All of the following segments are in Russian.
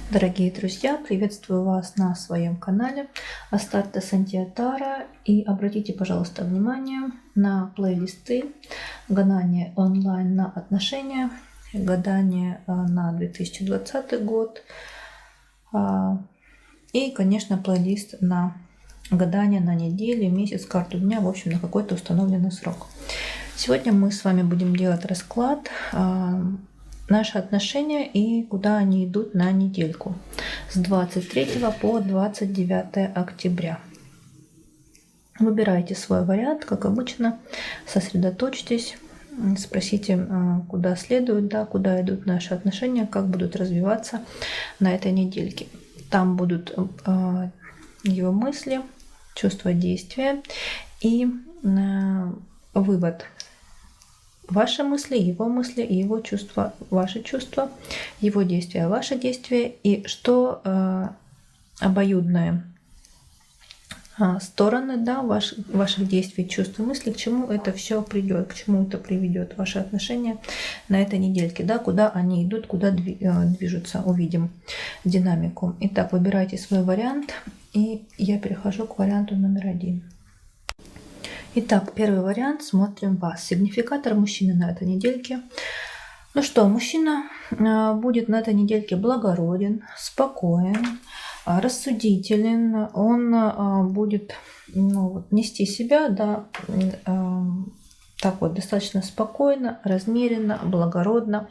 Дорогие друзья, приветствую вас на своем канале Астарте Сантьятара. И обратите, пожалуйста, внимание на плейлисты гадания онлайн на отношения, гадание на 2020 год и, конечно, плейлист на гадание на неделю, месяц, карту дня, в общем, на какой-то установленный срок. Сегодня мы с вами будем делать расклад наши отношения и куда они идут на недельку с 23 по 29 октября. Выбирайте свой вариант, как обычно, сосредоточьтесь, спросите, куда следует, куда идут наши отношения, как будут развиваться на этой недельке. Там будут его мысли, чувства, действия и вывод. Ваши мысли, и его чувства, ваши чувства, его действия, ваши действия, и что обоюдные стороны ваших действий, чувств и мыслей, к чему это все придет, к чему это приведет ваши отношения на этой недельке, куда они идут, куда движутся, увидим динамику. Итак, выбирайте свой вариант, и я перехожу к варианту номер 1. Итак, первый вариант, смотрим вас. Сигнификатор мужчины на этой недельке. Ну что, мужчина будет на этой недельке благороден, спокоен, рассудителен. Он будет нести себя, так вот, достаточно спокойно, размеренно, благородно.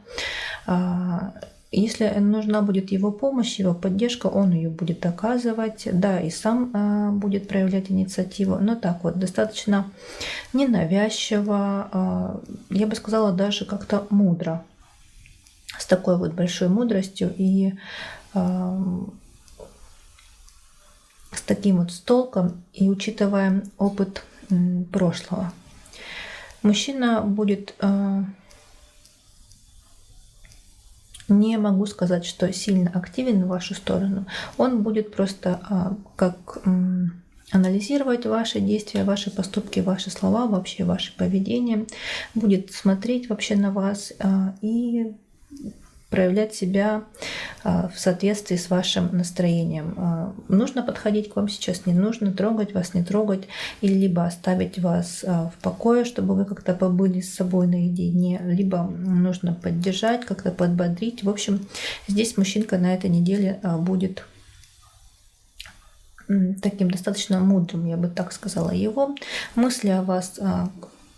Если нужна будет его помощь, его поддержка, он ее будет оказывать, и сам будет проявлять инициативу, но так вот, достаточно ненавязчиво, я бы сказала, даже как-то мудро, с такой вот большой мудростью и с таким вот толком, и учитывая опыт прошлого. Мужчина будет... Не могу сказать, что сильно активен в вашу сторону. Он будет просто анализировать ваши действия, ваши поступки, ваши слова, вообще ваше поведение. Будет смотреть вообще на вас и проявлять себя в соответствии с вашим настроением. Нужно подходить к вам сейчас, не нужно трогать вас, не трогать, или либо оставить вас в покое, чтобы вы как-то побыли с собой наедине, либо нужно поддержать, как-то подбодрить. В общем, здесь мужчинка на этой неделе будет таким достаточно мудрым, я бы так сказала. Его мысли о вас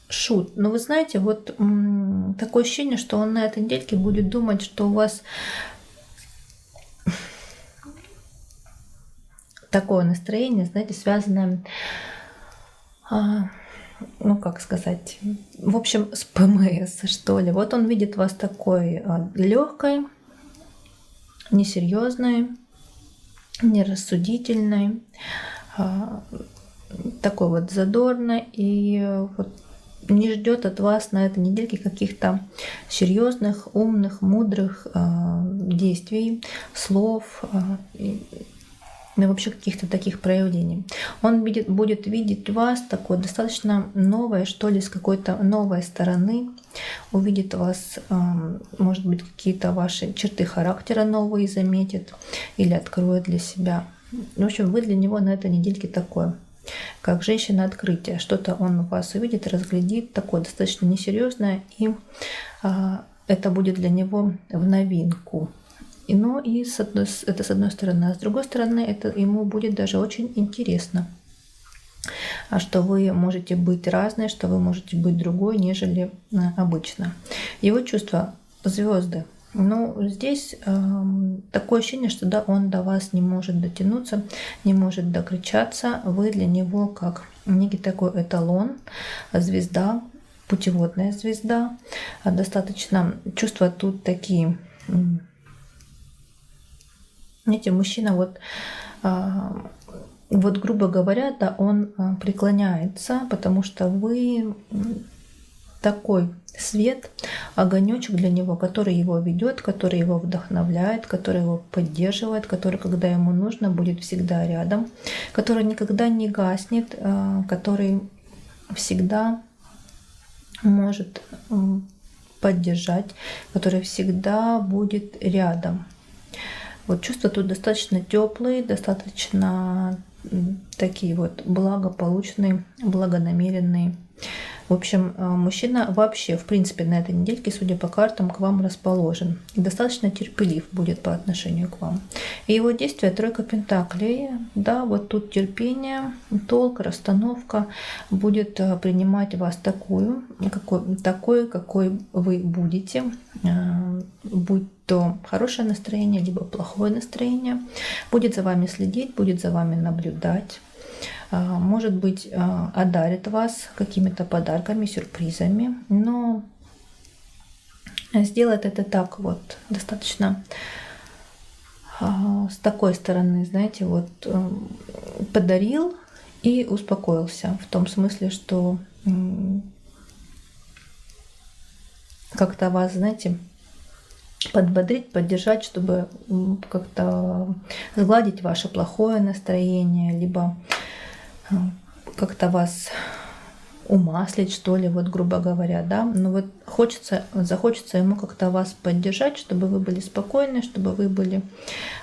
шут. Но вы знаете, вот такое ощущение, что он на этой недельке будет думать, что у вас такое настроение, знаете, связанное, как сказать, в общем, с ПМС, что ли. Вот он видит вас такой легкой, несерьезной, нерассудительной, такой вот задорной, и вот не ждет от вас на этой недельке каких-то серьезных, умных, мудрых действий, слов, вообще каких-то таких проявлений. Он будет видеть вас такой достаточно новой, что ли, с какой-то новой стороны, увидит вас, может быть, какие-то ваши черты характера новые заметит или откроет для себя. В общем, вы для него на этой недельке такой, как женщина открытия. Что-то он у вас увидит, разглядит, такое достаточно несерьезное, и это будет для него в новинку. И с одной стороны. А с другой стороны, это ему будет даже очень интересно, что вы можете быть разной, что вы можете быть другой, нежели обычно. Его чувства — звезды. Здесь такое ощущение, что он до вас не может дотянуться, не может докричаться. Вы для него как некий такой эталон, звезда, путеводная звезда. Достаточно чувства тут такие. Знаете, мужчина грубо говоря, он преклоняется, потому что вы такой свет, огонечек для него, который его ведет, который его вдохновляет, который его поддерживает, который, когда ему нужно, будет всегда рядом, который никогда не гаснет, который всегда может поддержать, который всегда будет рядом. Вот чувства тут достаточно теплые, достаточно такие вот благополучные, благонамеренные. В общем, мужчина вообще, в принципе, на этой недельке, судя по картам, к вам расположен. И достаточно терпелив будет по отношению к вам. И его действия тройка пентаклей. Да, вот тут терпение, толк, расстановка будет принимать вас такой, какой вы будете. Будь то хорошее настроение, либо плохое настроение. Будет за вами следить, будет за вами наблюдать. Может быть, одарит вас какими-то подарками, сюрпризами, но сделает это так вот, достаточно с такой стороны, знаете, вот подарил и успокоился, в том смысле, что как-то вас, знаете, подбодрить, поддержать, чтобы как-то сгладить ваше плохое настроение, либо как-то вас умаслить, что ли, вот грубо говоря, да. Но вот захочется ему как-то вас поддержать, чтобы вы были спокойны, чтобы вы были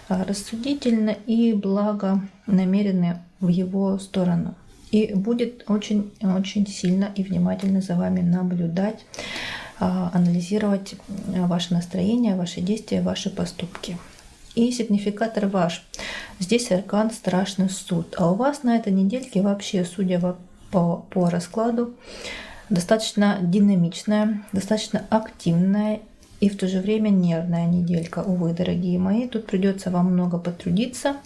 рассудительны и благонамерены в его сторону. И будет очень сильно и внимательно за вами наблюдать, анализировать ваше настроение, ваши действия, ваши поступки. И сигнификатор ваш. Здесь аркан Страшный суд. А у вас на этой недельке вообще, судя по раскладу, достаточно динамичная, достаточно активная и в то же время нервная неделька. Увы, дорогие мои, тут придется вам много потрудиться.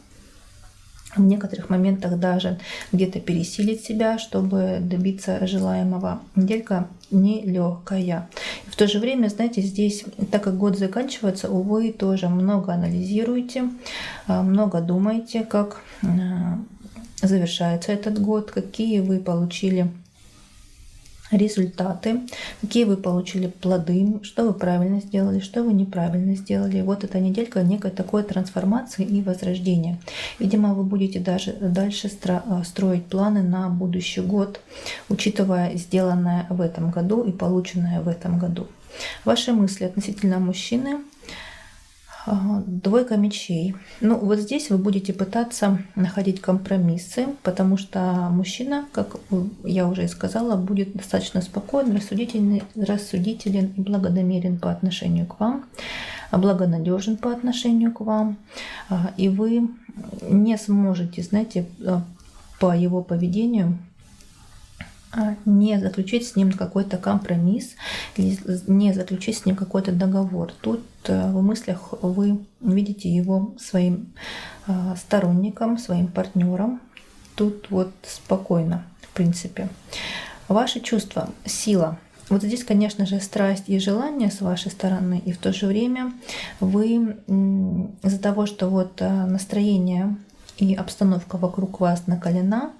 В некоторых моментах даже где-то пересилить себя, чтобы добиться желаемого. Неделька нелегкая. В то же время, знаете, здесь, так как год заканчивается, увы, тоже много анализируете, много думаете, как завершается этот год, какие вы получили результаты, какие вы получили плоды, что вы правильно сделали, что вы неправильно сделали. Вот эта неделька некой такой трансформации и возрождения. Видимо, вы будете даже дальше строить планы на будущий год, учитывая сделанное в этом году и полученное в этом году. Ваши мысли относительно мужчины. Двойка мечей. Ну, вот здесь вы будете пытаться находить компромиссы, потому что мужчина, как я уже и сказала, будет достаточно спокоен, рассудителен и благонамерен по отношению к вам, благонадежен по отношению к вам. И вы не сможете, знаете, по его поведению не заключить с ним какой-то компромисс, не заключить с ним какой-то договор. Тут в мыслях вы видите его своим сторонником, своим партнером. Тут вот спокойно, в принципе. Ваши чувства, сила. Вот здесь, конечно же, страсть и желание с вашей стороны, и в то же время вы из-за того, что вот настроение и обстановка вокруг вас накалена,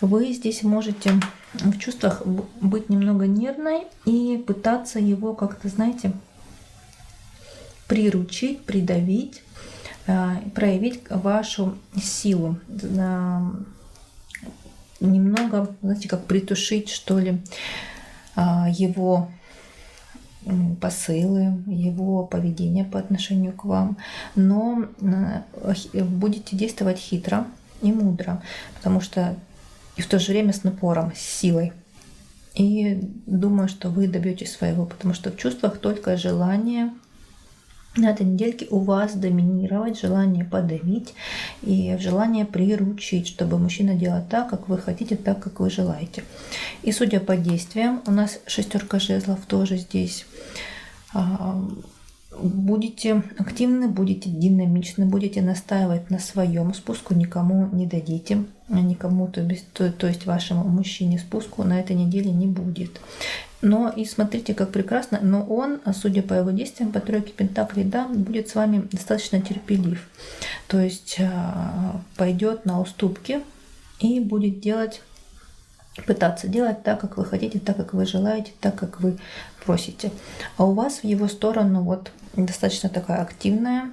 вы здесь можете в чувствах быть немного нервной и пытаться его как-то, знаете, приручить, придавить, проявить вашу силу. Немного, знаете, как притушить, что ли, его посылы, его поведение по отношению к вам. Но будете действовать хитро и мудро, потому что и в то же время с напором, с силой. И думаю, что вы добьетесь своего, потому что в чувствах только желание на этой недельке у вас доминировать, желание подавить и желание приручить, чтобы мужчина делал так, как вы хотите, так, как вы желаете. И судя по действиям, у нас шестерка жезлов тоже здесь. Будете активны, будете динамичны, будете настаивать на своем, спуску никому не дадите, никому, то есть вашему мужчине спуску на этой неделе не будет. Но и смотрите, как прекрасно, но он, судя по его действиям, по тройке пентаклей, да, будет с вами достаточно терпелив. То есть пойдет на уступки и будет пытаться делать так, как вы хотите, так, как вы желаете, так, как вы просите. А у вас в его сторону вот достаточно такая активная,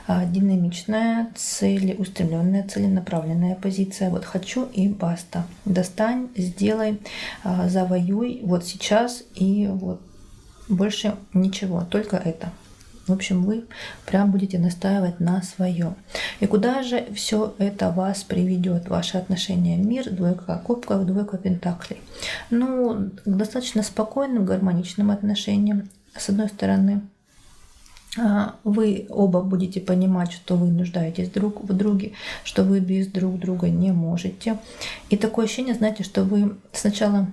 динамичная, целеустремленная, целенаправленная позиция. Вот хочу и баста. Достань, сделай, завоюй вот сейчас и вот больше ничего, только это. В общем, вы прям будете настаивать на своем. И куда же все это вас приведет? Ваши отношения? Мир, двойка кубков, двойка пентаклей. Ну, достаточно спокойным, гармоничным отношениям. С одной стороны, вы оба будете понимать, что вы нуждаетесь друг в друге, что вы без друг друга не можете. И такое ощущение, знаете, что вы сначала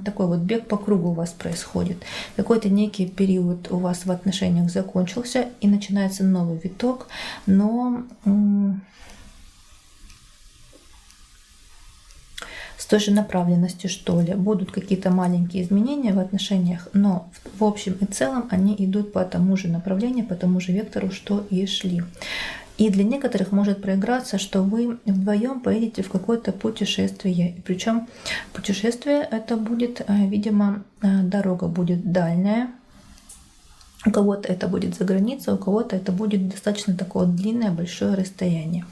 такой вот бег по кругу у вас происходит. Какой-то некий период у вас в отношениях закончился, и начинается новый виток, но с той же направленностью, что ли. Будут какие-то маленькие изменения в отношениях, но в общем и целом они идут по тому же направлению, по тому же вектору, что и шли. И для некоторых может проиграться, что вы вдвоем поедете в какое-то путешествие. Причем путешествие это будет, видимо, дорога будет дальняя. У кого-то это будет за границей, у кого-то это будет достаточно такое длинное, большое расстояние.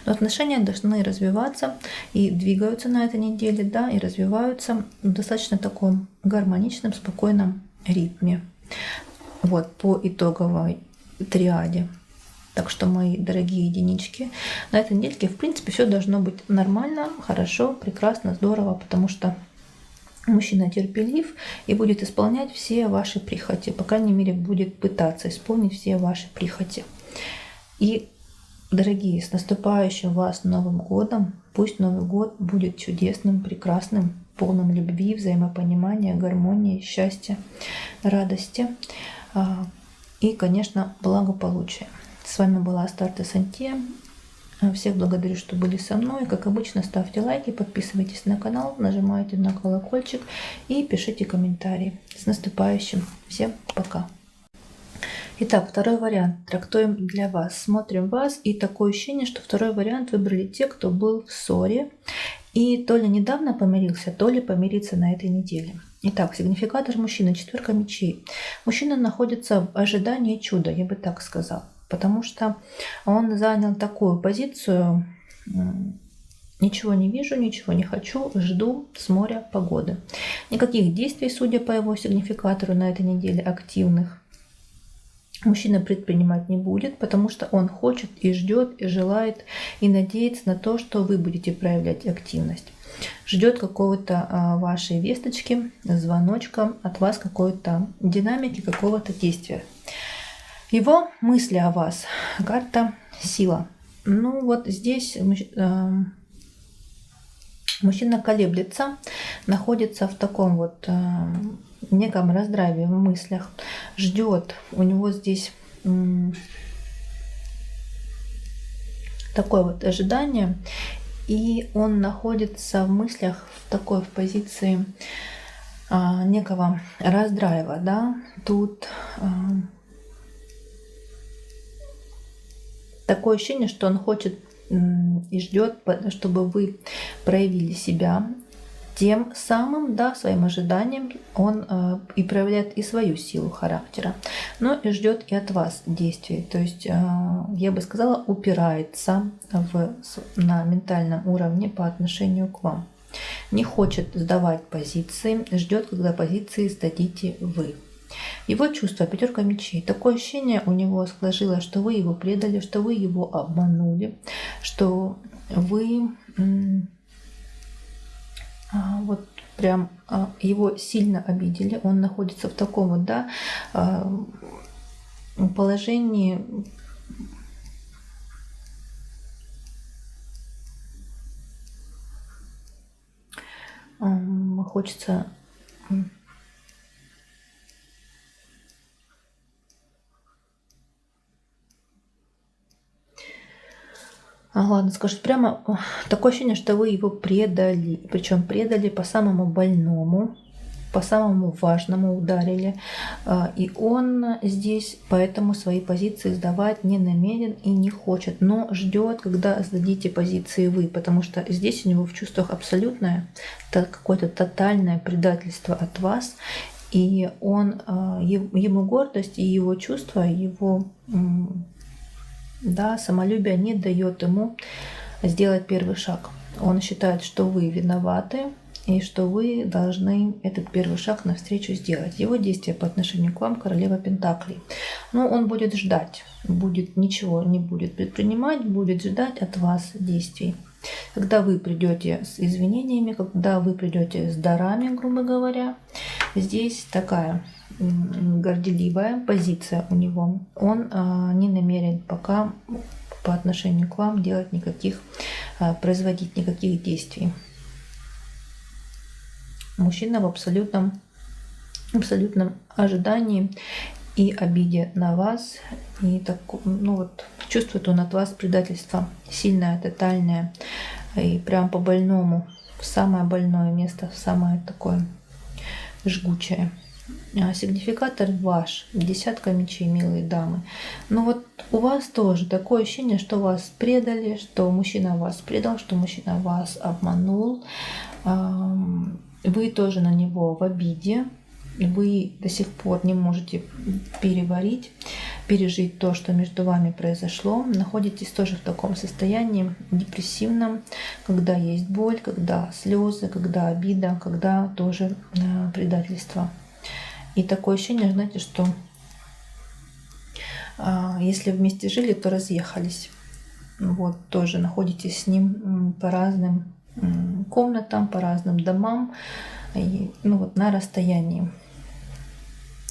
Но отношения должны развиваться и двигаются на этой неделе, да, и развиваются в достаточно таком гармоничном, спокойном ритме. Вот, по итоговой триаде. Так что, мои дорогие единички, на этой недельке, в принципе, все должно быть нормально, хорошо, прекрасно, здорово, потому что мужчина терпелив и будет исполнять все ваши прихоти. По крайней мере, будет пытаться исполнить все ваши прихоти. И, дорогие, с наступающим вас Новым годом! Пусть Новый год будет чудесным, прекрасным, полным любви, взаимопонимания, гармонии, счастья, радости и, конечно, благополучия. С вами была Астарте Сантье. Всех благодарю, что были со мной. Как обычно, ставьте лайки, подписывайтесь на канал, нажимайте на колокольчик и пишите комментарии. С наступающим! Всем пока! Итак, второй вариант трактуем для вас. Смотрим вас, и такое ощущение, что второй вариант выбрали те, кто был в ссоре и то ли недавно помирился, то ли помирится на этой неделе. Итак, сигнификатор мужчины, четверка мечей. Мужчина находится в ожидании чуда, я бы так сказала. Потому что он занял такую позицию: ничего не вижу, ничего не хочу, жду с моря погоды. Никаких действий, судя по его сигнификатору, на этой неделе активных мужчина предпринимать не будет, потому что он хочет и ждет, и желает, и надеется на то, что вы будете проявлять активность. Ждет какого-то вашей весточки, звоночка от вас, какой-то динамики, какого-то действия. Его мысли о вас. Карта сила. Ну вот здесь мужчина колеблется, находится в таком вот неком раздраве в мыслях. Ждет. У него здесь такое вот ожидание. И он находится в мыслях в позиции некого раздрайва. Да? Тут такое ощущение, что он хочет и ждет, чтобы вы проявили себя. Тем самым, да, своим ожиданием он и проявляет и свою силу характера, но и ждет и от вас действий. То есть, я бы сказала, упирается на ментальном уровне по отношению к вам. Не хочет сдавать позиции, ждет, когда позиции сдадите вы. Его чувство, пятерка мечей. Такое ощущение у него сложилось, что вы его предали, что вы его обманули, что вы вот прям его сильно обидели. Он находится в таком вот, да, положении, хочется ладно, скажу прямо, такое ощущение, что вы его предали. Причем предали по самому больному, по самому важному ударили. И он здесь поэтому свои позиции сдавать не намерен и не хочет. Но ждет, когда сдадите позиции вы. Потому что здесь у него в чувствах абсолютное, какое-то тотальное предательство от вас. И он, ему гордость и его чувства, его... Да, самолюбие не дает ему сделать первый шаг. Он считает, что вы виноваты, и что вы должны этот первый шаг навстречу сделать. Его действия по отношению к вам — королева Пентаклей. Но он будет ждать, ничего не будет предпринимать, будет ждать от вас действий. Когда вы придете с извинениями, когда вы придете с дарами, грубо говоря, здесь такая горделивая позиция у него. Он не намерен пока по отношению к вам производить никаких действий. Мужчина в абсолютном ожидании и обиде на вас, и чувствует он от вас предательство сильное, тотальное, и прям по больному, в самое больное место, в самое такое жгучее. Сигнификатор ваш, десятка мечей, милые дамы. У вас тоже такое ощущение, что вас предали, что мужчина вас предал, что мужчина вас обманул. Вы тоже на него в обиде. Вы до сих пор не можете пережить то, что между вами произошло. Находитесь тоже в таком состоянии депрессивном, когда есть боль, когда слезы, когда обида, когда тоже предательство. И такое ощущение, знаете, что если вместе жили, то разъехались. Тоже находитесь с ним по разным комнатам, по разным домам, на расстоянии.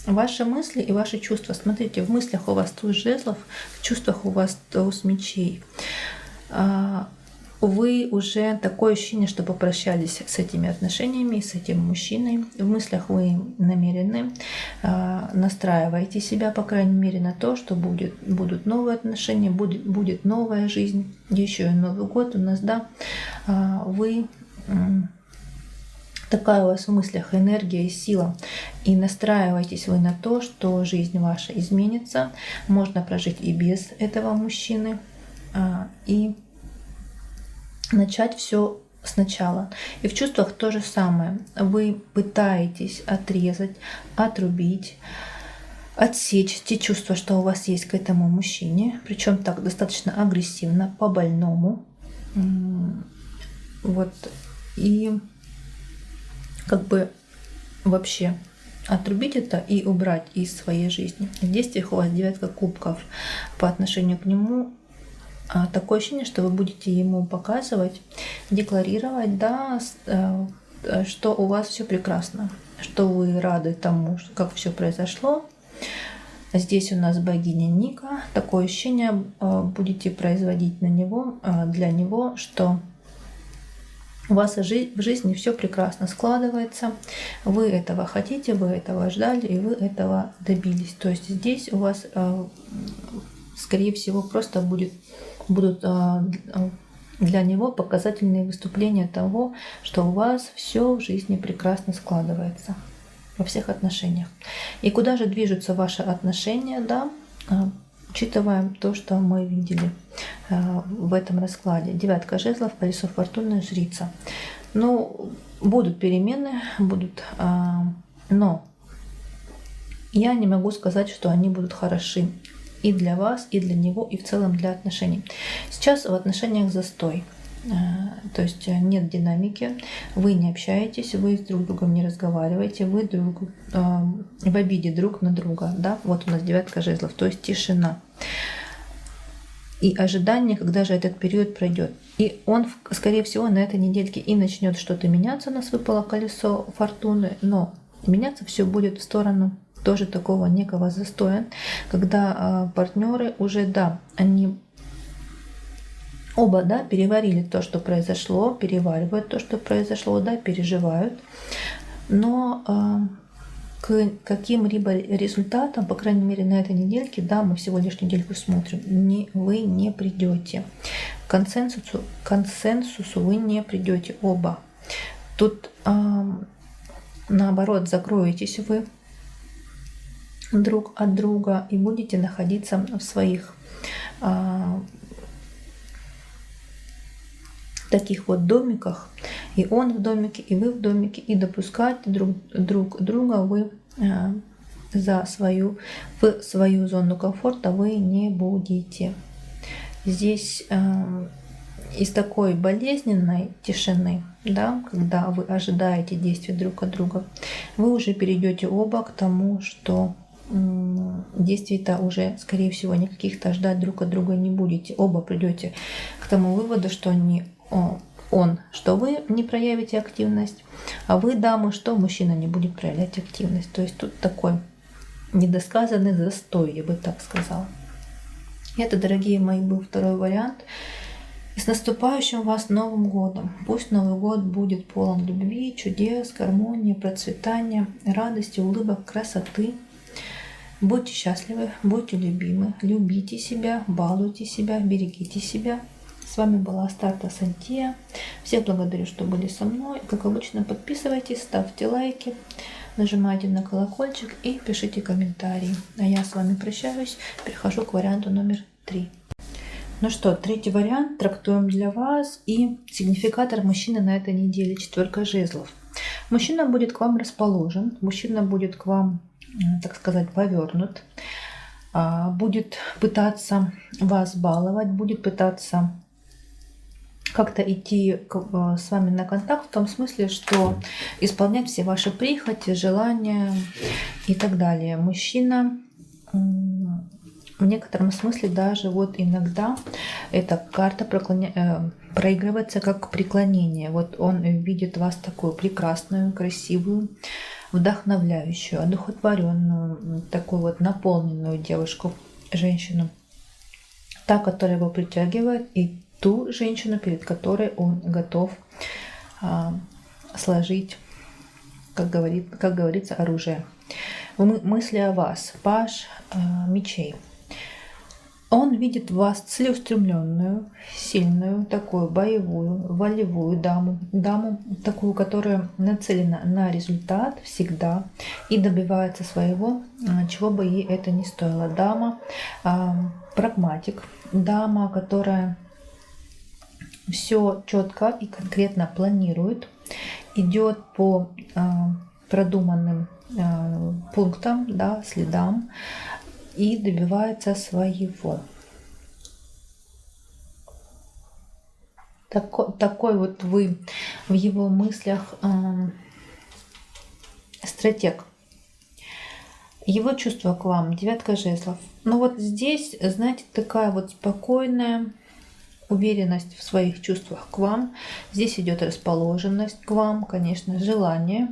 Ваши мысли и ваши чувства. Смотрите, в мыслях у вас туз жезлов, в чувствах у вас туз мечей. Вы уже такое ощущение, что попрощались с этими отношениями, с этим мужчиной. В мыслях вы намерены, настраиваете себя, по крайней мере, на то, что будут новые отношения, будет новая жизнь. Еще и Новый год у нас, да. Такая у вас в мыслях энергия и сила. И настраиваетесь вы на то, что жизнь ваша изменится. Можно прожить и без этого мужчины. И начать все сначала. И в чувствах то же самое. Вы пытаетесь отрезать, отрубить, отсечь те чувства, что у вас есть к этому мужчине. Причем так достаточно агрессивно, по-больному. И вообще отрубить это и убрать из своей жизни. В действиях у вас девятка кубков по отношению к нему. Такое ощущение, что вы будете ему показывать, декларировать, да, что у вас все прекрасно, что вы рады тому, как все произошло. Здесь у нас богиня Ника. Такое ощущение будете производить для него, что у вас в жизни все прекрасно складывается. Вы этого хотите, вы этого ждали, и вы этого добились. То есть здесь у вас, скорее всего, просто будут для него показательные выступления того, что у вас все в жизни прекрасно складывается во всех отношениях. И куда же движутся ваши отношения, да, учитывая то, что мы видели в этом раскладе. Девятка жезлов, колесо фортуны, жрица. Будут перемены, но я не могу сказать, что они будут хороши и для вас, и для него, и в целом для отношений. Сейчас в отношениях застой. То есть нет динамики, вы не общаетесь, вы друг с другом не разговариваете, вы в обиде друг на друга. Да? Вот у нас девятка жезлов, то есть тишина. И ожидание, когда же этот период пройдет. И он, скорее всего, на этой недельке и начнет что-то меняться. У нас выпало колесо фортуны, но меняться все будет в сторону тоже такого некого застоя, когда партнеры уже, да, они оба, да, переварили то, что произошло, переваривают то, что произошло, да, переживают, но к каким-либо результатам, по крайней мере на этой недельке, да, мы всего лишь недельку смотрим, вы не придете. К консенсусу вы не придете оба. Тут наоборот закроетесь вы друг от друга и будете находиться в своих таких вот домиках, и он в домике, и вы в домике, и допускать друг друга вы в свою зону комфорта вы не будете. Здесь из такой болезненной тишины, да, когда вы ожидаете действий друг от друга, вы уже перейдете оба к тому, что действий-то уже, скорее всего, никаких-то ждать друг от друга не будете. Оба придете к тому выводу, что что вы не проявите активность, а вы, дамы, что мужчина не будет проявлять активность. То есть тут такой недосказанный застой, я бы так сказала. Это, дорогие мои, был второй вариант. И с наступающим вас Новым годом! Пусть Новый год будет полон любви, чудес, гармонии, процветания, радости, улыбок, красоты. Будьте счастливы, будьте любимы, любите себя, балуйте себя, берегите себя. С вами была Астарта Сантия. Всех благодарю, что были со мной. Как обычно, подписывайтесь, ставьте лайки, нажимайте на колокольчик и пишите комментарии. А я с вами прощаюсь, перехожу к варианту номер 3. Ну что, третий вариант трактуем для вас. И сигнификатор мужчины на этой неделе — 4 жезлов. Мужчина будет к вам расположен, мужчина будет к вам, так сказать, повернут, будет пытаться вас баловать, будет пытаться как-то идти с вами на контакт в том смысле, что исполнять все ваши прихоти, желания и так далее. Мужчина в некотором смысле даже вот иногда эта карта проигрывается как преклонение. Вот он видит вас такую прекрасную, красивую, вдохновляющую, одухотворенную, такую вот наполненную девушку, женщину. Та, которая его притягивает, и ту женщину, перед которой он готов сложить, как говорится, оружие. Мысли о вас. Паж мечей. Он видит в вас целеустремленную, сильную, такую боевую, волевую даму. Даму такую, которая нацелена на результат всегда и добивается своего, чего бы ей это ни стоило. Дама прагматик. Дама, которая все четко и конкретно планирует, идет по продуманным пунктам, да, следам и добивается своего. Такой вот вы в его мыслях стратег. Его чувство к вам — 9 жезлов. Но вот здесь, знаете, такая вот спокойная уверенность в своих чувствах к вам. Здесь идет расположенность к вам, конечно, желание.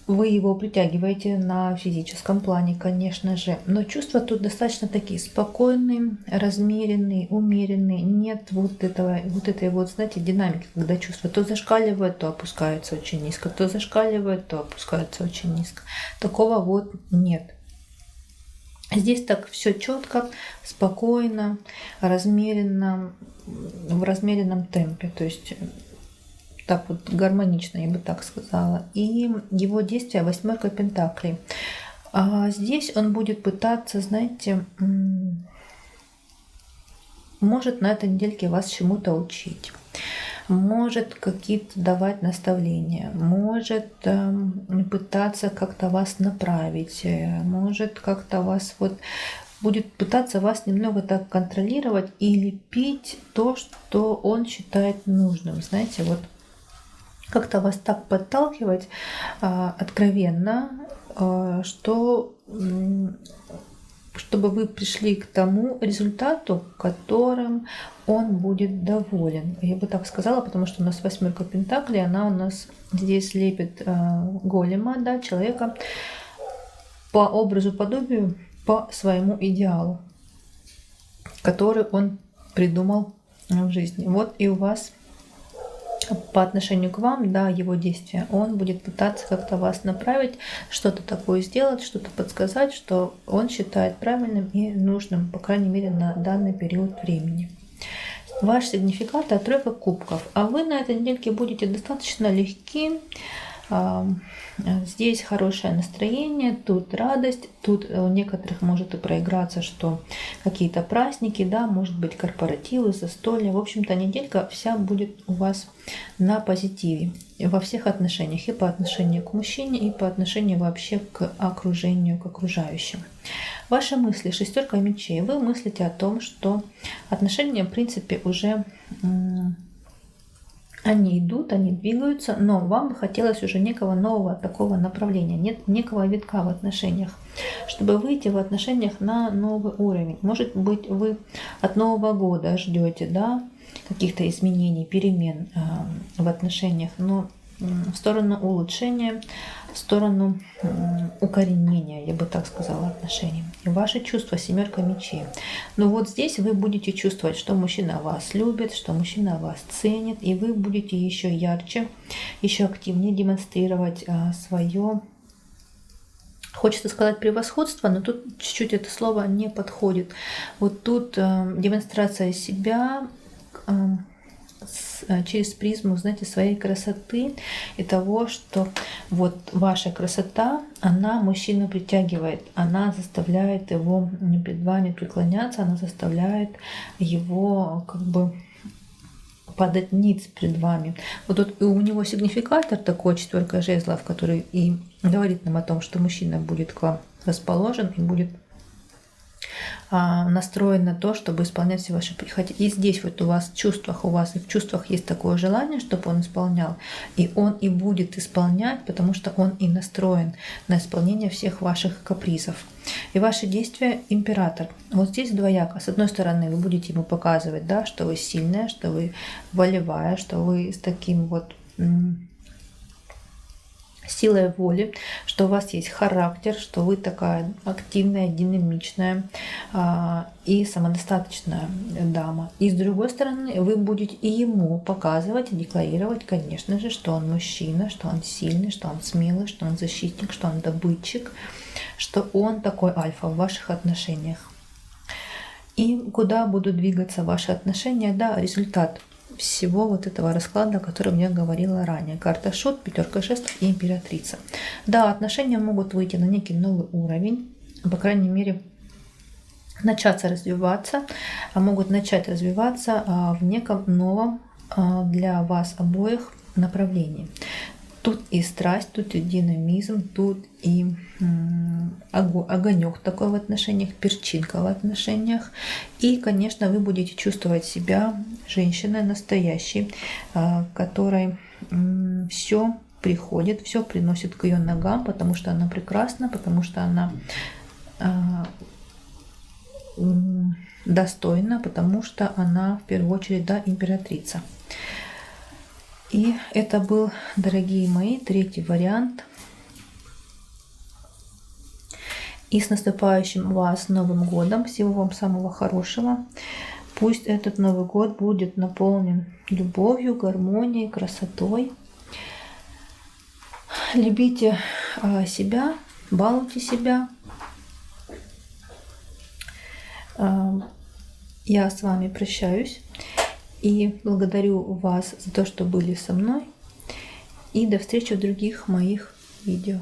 Вы его притягиваете на физическом плане, конечно же. Но чувства тут достаточно такие спокойные, размеренные, умеренные. Нет вот этой вот, знаете, динамики, когда чувства то зашкаливают, то опускаются очень низко, то зашкаливают, то опускаются очень низко. Такого вот нет. Здесь так все четко, спокойно, размеренно, в размеренном темпе. То есть так вот гармонично, я бы так сказала. И его действия — 8 пентаклей. А здесь он будет пытаться, знаете, может на этой недельке вас чему-то учить, может какие-то давать наставления, может пытаться как-то вас направить, может как-то вас вот будет пытаться вас немного так контролировать или пить то, что он считает нужным. Знаете, вот как-то вас так подталкивать откровенно, что чтобы вы пришли к тому результату, которым он будет доволен. Я бы так сказала, потому что у нас 8 пентаклей, она у нас здесь лепит голема, да, человека по образу, подобию, по своему идеалу, который он придумал в жизни. Вот и у вас по отношению к вам, да, его действия, он будет пытаться как-то вас направить, что-то такое сделать, что-то подсказать, что он считает правильным и нужным, по крайней мере, на данный период времени. Ваш сигнификатор — 3 кубков, а вы на этой недельке будете достаточно легки, Здесь хорошее настроение, тут радость, тут у некоторых может и проиграться, что какие-то праздники, да, может быть корпоративы, застолья. В общем-то, неделька вся будет у вас на позитиве во всех отношениях, и по отношению к мужчине, и по отношению вообще к окружению, к окружающим. Ваши мысли, шестерка мечей. Вы мыслите о том, что отношения, в принципе, уже они идут, они двигаются, но вам бы хотелось уже некого нового такого направления, нет некого витка в отношениях, чтобы выйти в отношениях на новый уровень. Может быть, вы от Нового года ждете, да, каких-то изменений, перемен в отношениях, но в сторону улучшения, в сторону укоренения, я бы так сказала, отношений. И ваши чувства, семерка мечей. Но вот здесь вы будете чувствовать, что мужчина вас любит, что мужчина вас ценит, и вы будете еще ярче, еще активнее демонстрировать свое, хочется сказать, превосходство, но тут чуть-чуть это слово не подходит. Вот тут демонстрация себя через призму, знаете, своей красоты и того, что вот ваша красота, она мужчину притягивает, она заставляет его перед вами преклоняться, она заставляет его как бы падать ниц перед вами. Вот тут у него сигнификатор такой, четверка жезлов, который и говорит нам о том, что мужчина будет к вам расположен и будет настроен на то, чтобы исполнять все ваши прихоти. И здесь вот у вас в чувствах, и в чувствах есть такое желание, чтобы он исполнял. И он и будет исполнять, потому что он и настроен на исполнение всех ваших капризов. И ваши действия — император. Вот здесь двояко. С одной стороны, вы будете ему показывать, да, что вы сильная, что вы волевая, что вы с таким вот силой воли, что у вас есть характер, что вы такая активная, динамичная и самодостаточная дама. И с другой стороны, вы будете и ему показывать и декларировать, конечно же, что он мужчина, что он сильный, что он смелый, что он защитник, что он добытчик, что он такой альфа в ваших отношениях. И куда будут двигаться ваши отношения? Да, результат всего вот этого расклада, о котором я говорила ранее. Карта Шут, пятерка жезлов и императрица. Да, отношения могут выйти на некий новый уровень, по крайней мере, начаться развиваться, могут начать развиваться в неком новом для вас обоих направлении. Тут и страсть, тут и динамизм, тут и огонек такой в отношениях, перчинка в отношениях. И, конечно, вы будете чувствовать себя женщиной настоящей, которой все приходит, все приносит к ее ногам, потому что она прекрасна, потому что она достойна, потому что она в первую очередь, да, императрица. И это был, дорогие мои, третий вариант. И с наступающим вас Новым годом! Всего вам самого хорошего! Пусть этот Новый год будет наполнен любовью, гармонией, красотой. Любите себя, балуйте себя. Я с вами прощаюсь. И благодарю вас за то, что были со мной. И до встречи в других моих видео.